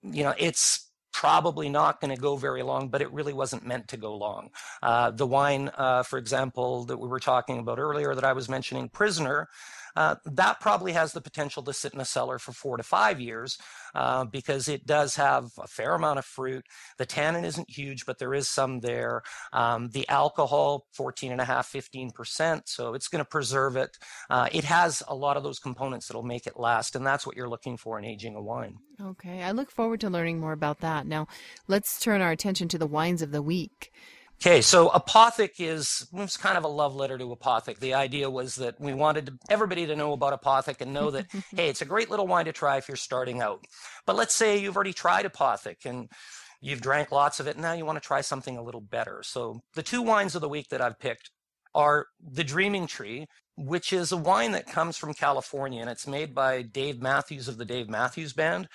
It's probably not going to go very long, but it really wasn't meant to go long. The wine, for example, that we were talking about earlier that I was mentioning, Prisoner, that probably has the potential to sit in a cellar for 4 to 5 years because it does have a fair amount of fruit. The tannin isn't huge, but there is some there. The alcohol, 14.5%, 15%, so it's going to preserve it. It has a lot of those components that'll make it last, and that's what you're looking for in aging a wine. Okay, I look forward to learning more about that. Now, let's turn our attention to the wines of the week. Okay, so Apothic it's kind of a love letter to Apothic. The idea was that we wanted everybody to know about Apothic and know that, hey, it's a great little wine to try if you're starting out. But let's say you've already tried Apothic and you've drank lots of it, and now you want to try something a little better. So the 2 wines of the week that I've picked are the Dreaming Tree, which is a wine that comes from California, and it's made by Dave Matthews of the Dave Matthews Band.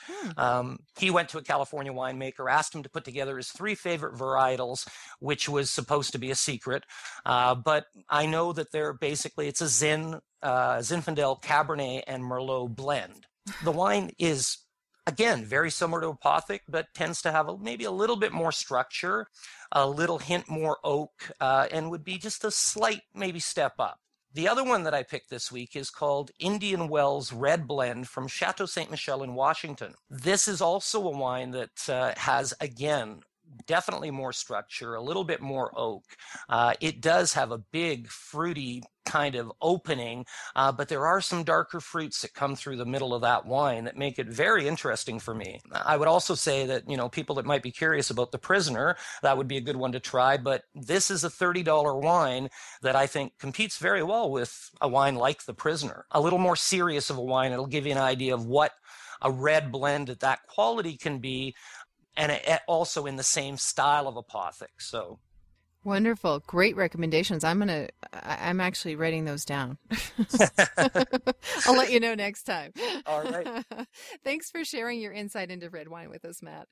He went to a California winemaker, asked him to put together his 3 favorite varietals, which was supposed to be a secret. But I know that it's a Zinfandel, Cabernet, and Merlot blend. The wine is, again, very similar to Apothic, but tends to have maybe a little bit more structure, a little hint more oak, and would be just a slight maybe step up. The other one that I picked this week is called Indian Wells Red Blend from Chateau Ste. Michelle in Washington. This is also a wine that has, again, definitely more structure, a little bit more oak. It does have a big fruity kind of opening, but there are some darker fruits that come through the middle of that wine that make it very interesting for me. I would also say that, people that might be curious about the Prisoner, that would be a good one to try, but this is a $30 wine that I think competes very well with a wine like the Prisoner. A little more serious of a wine. It'll give you an idea of what a red blend at that quality can be, and also in the same style of Apothic. So wonderful. Great recommendations. I'm actually writing those down. I'll let you know next time. All right. Thanks for sharing your insight into red wine with us, Matt.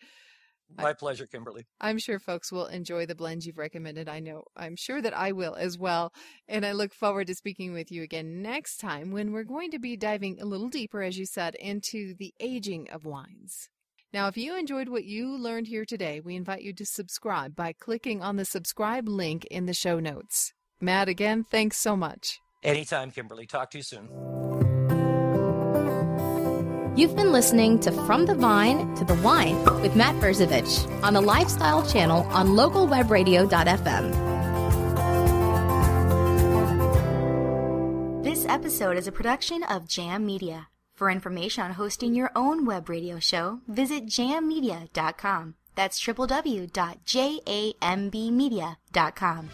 My pleasure, Kimberly. I'm sure folks will enjoy the blends you've recommended. I'm sure that I will as well. And I look forward to speaking with you again next time when we're going to be diving a little deeper, as you said, into the aging of wines. Now, if you enjoyed what you learned here today, we invite you to subscribe by clicking on the subscribe link in the show notes. Matt, again, thanks so much. Anytime, Kimberly. Talk to you soon. You've been listening to From the Vine to the Wine with Matt Brzovic on the Lifestyle Channel on localwebradio.fm. This episode is a production of Jam Media. For information on hosting your own web radio show, visit jammedia.com. That's www.jambmedia.com.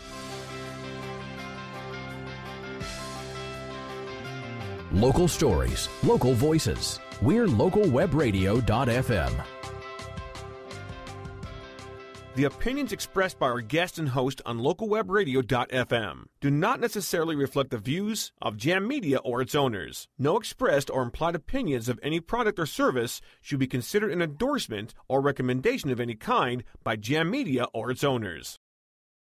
Local stories, local voices. We're localwebradio.fm. The opinions expressed by our guest and host on localwebradio.fm do not necessarily reflect the views of Jam Media or its owners. No expressed or implied opinions of any product or service should be considered an endorsement or recommendation of any kind by Jam Media or its owners.